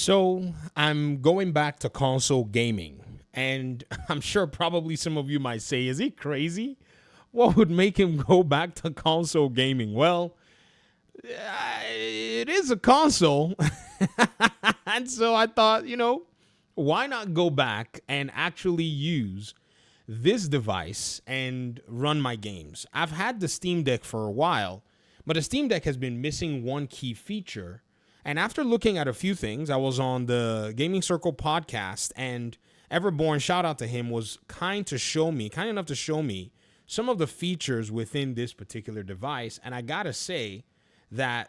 So I'm going back to console gaming, and I'm sure probably some of you might say, is he crazy? What would make him go back to console gaming? Well, it is a console. And so I thought, why not go back and actually use this device and run my games? I've had the Steam Deck for a while, but the Steam Deck has been missing one key feature. And after looking at a few things, I was on the Gaming Circle podcast, and Everborn, shout out to him, was kind enough to show me some of the features within this particular device. And I gotta say that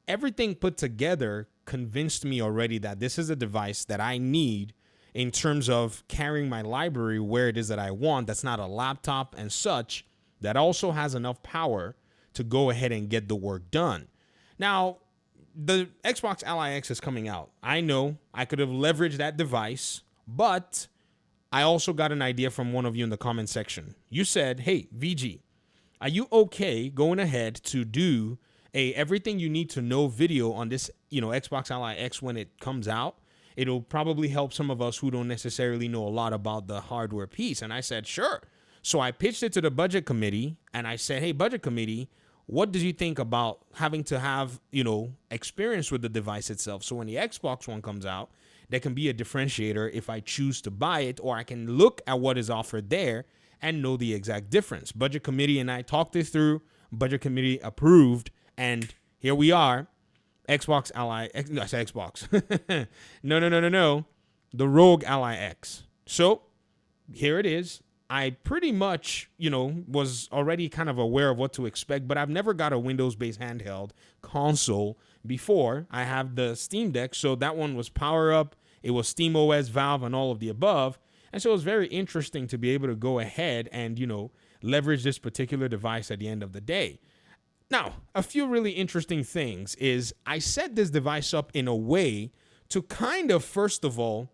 everything put together convinced me already that this is a device that I need in terms of carrying my library where it is that I want. That's not a laptop and such, that also has enough power to go ahead and get the work done. Now, the Xbox Ally X is coming out. I know I could have leveraged that device, but I also got an idea from one of you in the comment section. You said, hey, VG, are you okay going ahead to do a everything you need to know video on this, Xbox Ally X when it comes out? It'll probably help some of us who don't necessarily know a lot about the hardware piece. And I said, sure. So I pitched it to the budget committee, and I said, hey, budget committee, what did you think about having to have, experience with the device itself? So when the Xbox One comes out, there can be a differentiator if I choose to buy it, or I can look at what is offered there and know the exact difference. Budget committee and I talked this through. Budget committee approved, and here we are. Xbox Ally X. No, I said Xbox. No. The Rogue Ally X. So here it is. I pretty much, was already kind of aware of what to expect, but I've never got a Windows-based handheld console before. I have the Steam Deck, so that one was Power Up. It was SteamOS, Valve, and all of the above. And so it was very interesting to be able to go ahead and, leverage this particular device at the end of the day. Now, a few really interesting things is I set this device up in a way to kind of, first of all,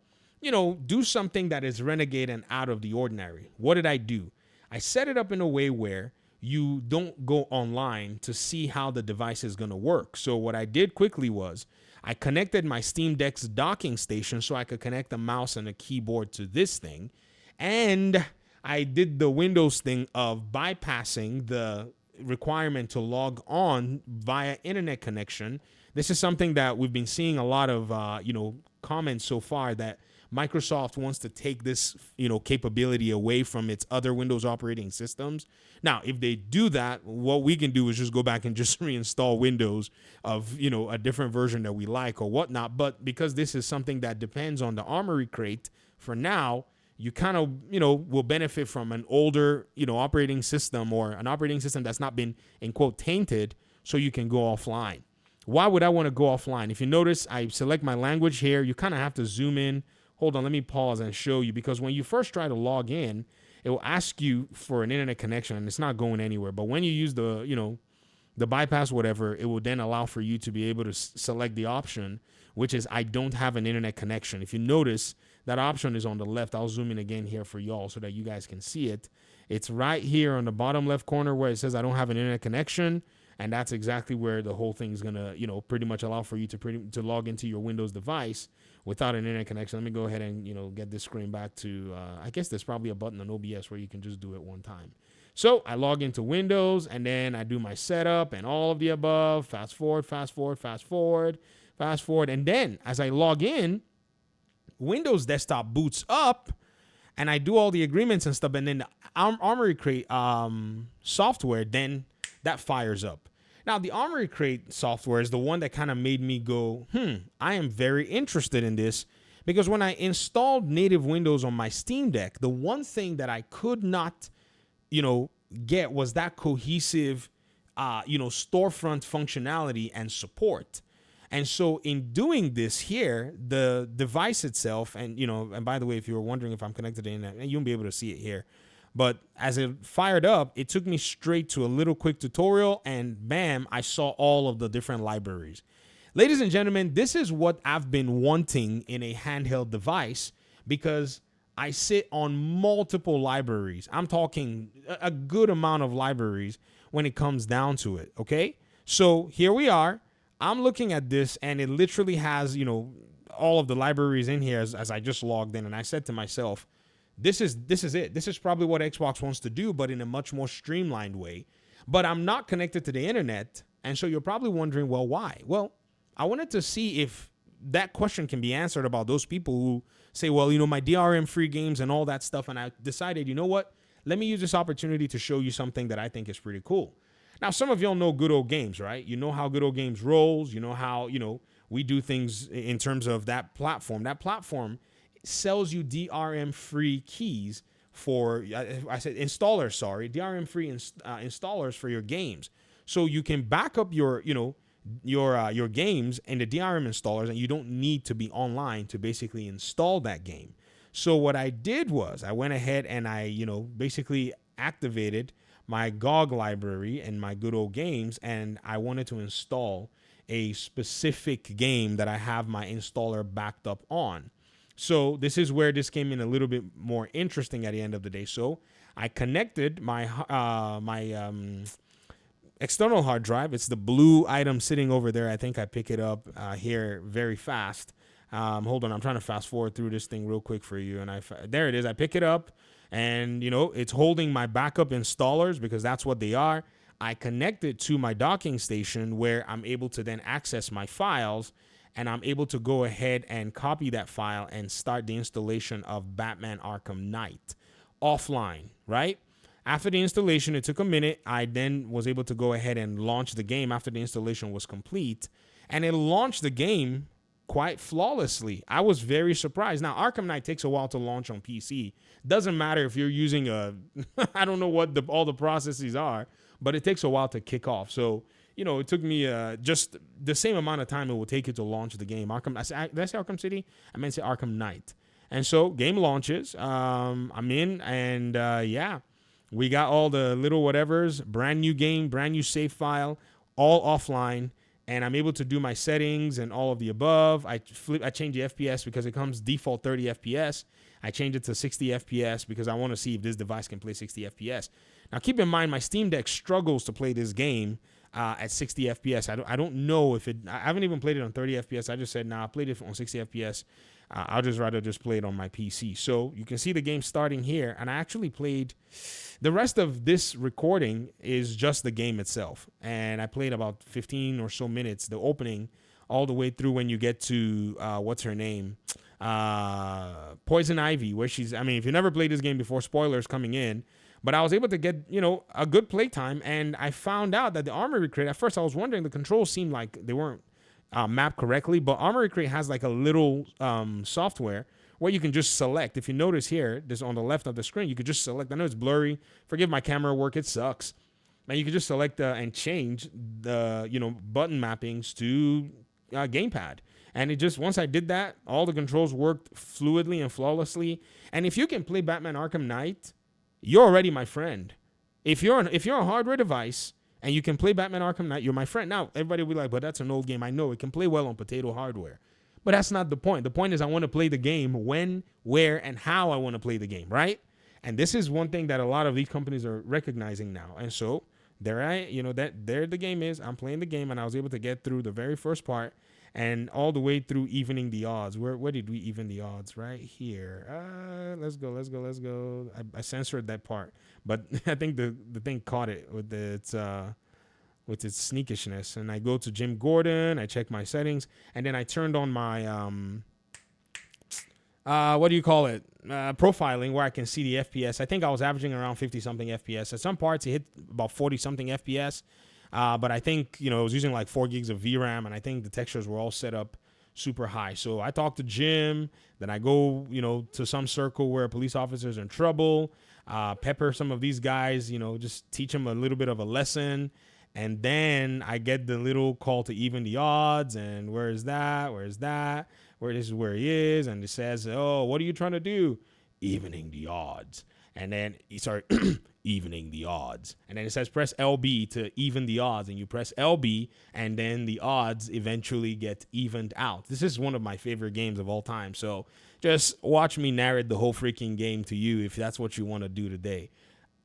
do something that is renegade and out of the ordinary. What did I do? I set it up in a way where you don't go online to see how the device is going to work. So what I did quickly was I connected my Steam Deck's docking station so I could connect a mouse and a keyboard to this thing. And I did the Windows thing of bypassing the requirement to log on via internet connection. This is something that we've been seeing a lot of, comments so far that Microsoft wants to take this, capability away from its other Windows operating systems. Now, if they do that, what we can do is just go back and just reinstall Windows of, a different version that we like or whatnot. But because this is something that depends on the Armory Crate, for now, you kind of, will benefit from an older, operating system, or an operating system that's not been, in quote, tainted, so you can go offline. Why would I want to go offline? If you notice, I select my language here. You kind of have to zoom in. Hold on, let me pause and show you, because when you first try to log in, it will ask you for an internet connection, and it's not going anywhere. But when you use the, the bypass, whatever, it will then allow for you to be able to select the option, which is I don't have an internet connection. If you notice, that option is on the left. I'll zoom in again here for y'all so that you guys can see it. It's right here on the bottom left corner where it says I don't have an internet connection. And that's exactly where the whole thing is going to, pretty much allow for you to log into your Windows device without an internet connection. Let me go ahead and, get this screen back to, I guess there's probably a button on OBS where you can just do it one time. So I log into Windows, and then I do my setup and all of the above. Fast forward. And then as I log in, Windows desktop boots up, and I do all the agreements and stuff. And then the Armory Crate software, then that fires up. Now, the Armory Crate software is the one that kind of made me go, I am very interested in this, because when I installed native Windows on my Steam Deck, the one thing that I could not, get was that cohesive, storefront functionality and support. And so in doing this here, the device itself, and, and by the way, if you were wondering if I'm connected to the internet, you won't be able to see it here. But as it fired up, it took me straight to a little quick tutorial, and bam, I saw all of the different libraries. Ladies and gentlemen, this is what I've been wanting in a handheld device, because I sit on multiple libraries. I'm talking a good amount of libraries when it comes down to it, okay? So here we are. I'm looking at this, and it literally has, all of the libraries in here as I just logged in, and I said to myself, this is it. This is probably what Xbox wants to do, but in a much more streamlined way. But I'm not connected to the internet, and so you're probably wondering, well, why? Well, I wanted to see if that question can be answered about those people who say, well, my DRM-free games and all that stuff, and I decided, you know what? Let me use this opportunity to show you something that I think is pretty cool. Now, some of y'all know Good Old Games, right? You know how Good Old Games rolls. You know how, we do things in terms of that platform. That platform sells you DRM-free keys for, I said installers, sorry, DRM-free installers for your games. So you can back up your games in the DRM installers, and you don't need to be online to basically install that game. So what I did was I went ahead and I, basically activated my GOG library and my Good Old Games, and I wanted to install a specific game that I have my installer backed up on. So this is where this came in a little bit more interesting at the end of the day. So I connected my external hard drive. It's the blue item sitting over there. I think I pick it up here very fast. Hold on, I'm trying to fast forward through this thing real quick for you. And there it is. I pick it up, and it's holding my backup installers because that's what they are. I connect it to my docking station where I'm able to then access my files, and I'm able to go ahead and copy that file and start the installation of Batman Arkham Knight offline, right? After the installation, it took a minute. I then was able to go ahead and launch the game after the installation was complete, and it launched the game quite flawlessly. I was very surprised. Now, Arkham Knight takes a while to launch on PC. Doesn't matter if you're using I don't know what all the processes are, but it takes a while to kick off. So, it took me just the same amount of time it will take you to launch the game. Did I say Arkham City? I meant to say Arkham Knight. And so, game launches. I'm in, and yeah, we got all the little whatevers, brand new game, brand new save file, all offline. And I'm able to do my settings and all of the above. I change the FPS because it comes default 30 FPS. I change it to 60 FPS because I want to see if this device can play 60 FPS. Now, keep in mind, my Steam Deck struggles to play this game at 60 FPS. I don't know if it. I haven't even played it on 30 FPS. I just said, I played it on 60 FPS. I'll just rather just play it on my PC. So you can see the game starting here, and I actually played. The rest of this recording is just the game itself, and I played about 15 or so minutes, the opening, all the way through when you get to what's her name, Poison Ivy, where she's. I mean, if you never played this game before, spoilers coming in. But I was able to get, a good playtime, and I found out that the Armory Crate, at first I was wondering, the controls seemed like they weren't mapped correctly, but Armory Crate has like a little software where you can just select. If you notice here, this on the left of the screen, you could just select. I know it's blurry. Forgive my camera work. It sucks. And you can just select and change the, button mappings to gamepad. And it just, once I did that, all the controls worked fluidly and flawlessly. And if you can play Batman Arkham Knight, you're already my friend. If you're a hardware device and you can play Batman Arkham Knight, you're my friend. Now, everybody will be like, but that's an old game. I know it can play well on potato hardware. But that's not the point. The point is I want to play the game when, where, and how I want to play the game, right? And this is one thing that a lot of these companies are recognizing now. And so there the game is. I'm playing the game, and I was able to get through the very first part and all the way through evening the odds. Where did we even the odds? Right here. Let's go. I censored that part, but I think the thing caught it with its sneakishness. And I go to Jim Gordon, I check my settings, and then I turned on my profiling, where I can see the FPS. I think I was averaging around 50 something FPS. At some parts it hit about 40 something FPS. But I think, it was using like 4 gigs of VRAM, and I think the textures were all set up super high. So I talked to Jim, then I go, to some circle where police officers are in trouble, pepper some of these guys, just teach them a little bit of a lesson. And then I get the little call to even the odds, and where is that? Where this is where he is. And it says, oh, what are you trying to do? Evening the odds. And then, evening the odds. And then it says press LB to even the odds. And you press LB, and then the odds eventually get evened out. This is one of my favorite games of all time. So just watch me narrate the whole freaking game to you if that's what you want to do today.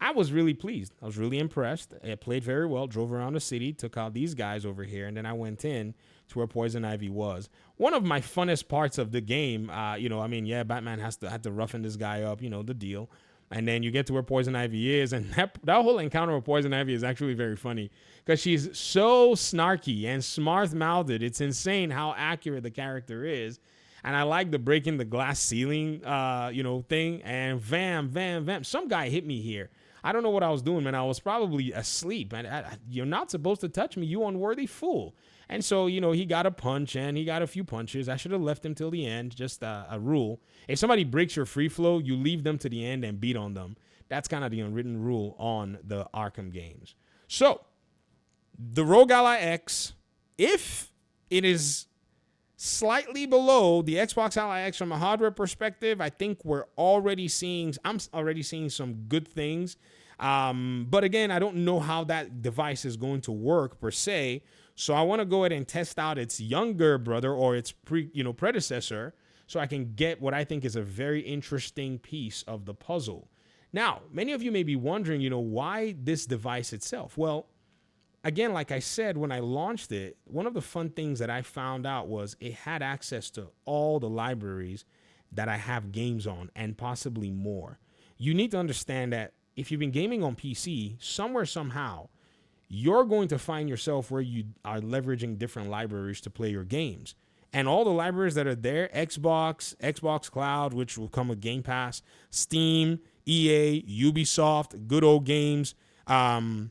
I was really pleased. I was really impressed. I played very well, drove around the city, took out these guys over here, and then I went in to where Poison Ivy was. One of my funnest parts of the game, yeah, Batman had to roughen this guy up, the deal. And then you get to where Poison Ivy is, and that whole encounter with Poison Ivy is actually very funny because she's so snarky and smart-mouthed. It's insane how accurate the character is. And I like the breaking the glass ceiling, thing. And vam. Some guy hit me here. I don't know what I was doing, man. I was probably asleep. And you're not supposed to touch me, you unworthy fool. And so, he got a punch and he got a few punches. I should have left him till the end. Just a rule. If somebody breaks your free flow, you leave them to the end and beat on them. That's kind of the unwritten rule on the Arkham games. So, the Rogue Ally X, if it is slightly below the Xbox Ally X from a hardware perspective, I think I'm already seeing some good things. But again, I don't know how that device is going to work per se. So I want to go ahead and test out its younger brother or its predecessor so I can get what I think is a very interesting piece of the puzzle. Now, many of you may be wondering, why this device itself? Well, again, like I said, when I launched it, one of the fun things that I found out was it had access to all the libraries that I have games on and possibly more. You need to understand that if you've been gaming on PC, somewhere, somehow, you're going to find yourself where you are leveraging different libraries to play your games. And all the libraries that are there, Xbox Cloud, which will come with Game Pass, Steam, EA, Ubisoft, Good Old Games. I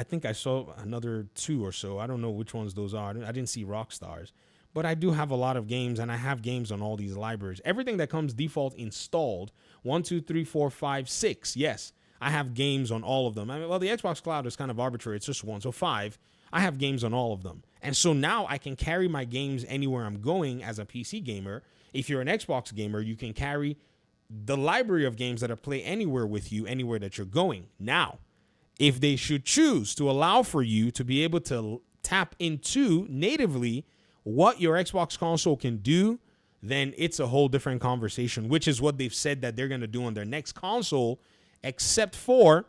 think I saw another 2 or so. I don't know which ones those are. I didn't see Rockstar's. But I do have a lot of games, and I have games on all these libraries. Everything that comes default installed, 1, 2, 3, 4, 5, 6, yes. I have games on all of them. The Xbox Cloud is kind of arbitrary. It's just 1. So 5, I have games on all of them. And so now I can carry my games anywhere I'm going as a PC gamer. If you're an Xbox gamer, you can carry the library of games that are play anywhere with you, anywhere that you're going. Now, if they should choose to allow for you to be able to tap into natively what your Xbox console can do, then it's a whole different conversation, which is what they've said that they're going to do on their next console. Except for,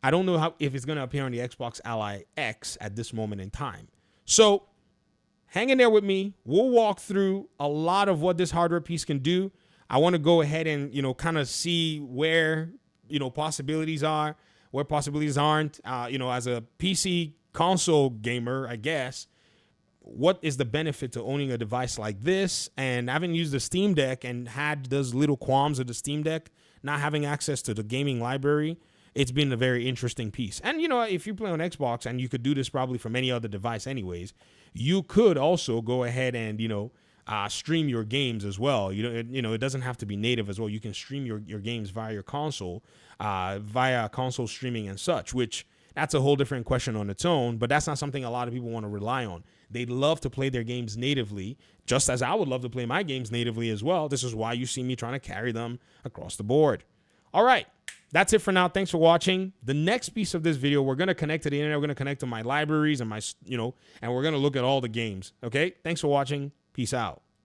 I don't know if it's going to appear on the Xbox Ally X at this moment in time. So, hang in there with me. We'll walk through a lot of what this hardware piece can do. I want to go ahead and, kind of see where, possibilities are, where possibilities aren't. As a PC console gamer, I guess, what is the benefit to owning a device like this? And I haven't used the Steam Deck and had those little qualms of the Steam Deck not having access to the gaming library. It's been a very interesting piece. And, if you play on Xbox, and you could do this probably from any other device anyways, you could also go ahead and, stream your games as well. It doesn't have to be native as well. You can stream your games via your console, via console streaming and such, which that's a whole different question on its own, but that's not something a lot of people want to rely on. They'd love to play their games natively, just as I would love to play my games natively as well. This is why you see me trying to carry them across the board. All right, that's it for now. Thanks for watching. The next piece of this video, we're going to connect to the internet. We're going to connect to my libraries and and we're going to look at all the games. Okay, thanks for watching. Peace out.